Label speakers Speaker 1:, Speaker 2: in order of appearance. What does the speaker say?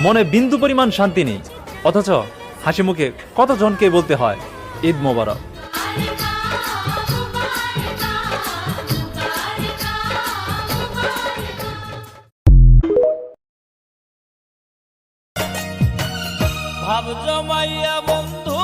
Speaker 1: মনে বিন্দু পরিমাণ শান্তি নেই, অথচ হাসি মুখে কতজনকে বলতে হয় ঈদ মোবারক।
Speaker 2: ভাব জমাইয়া বন্ধু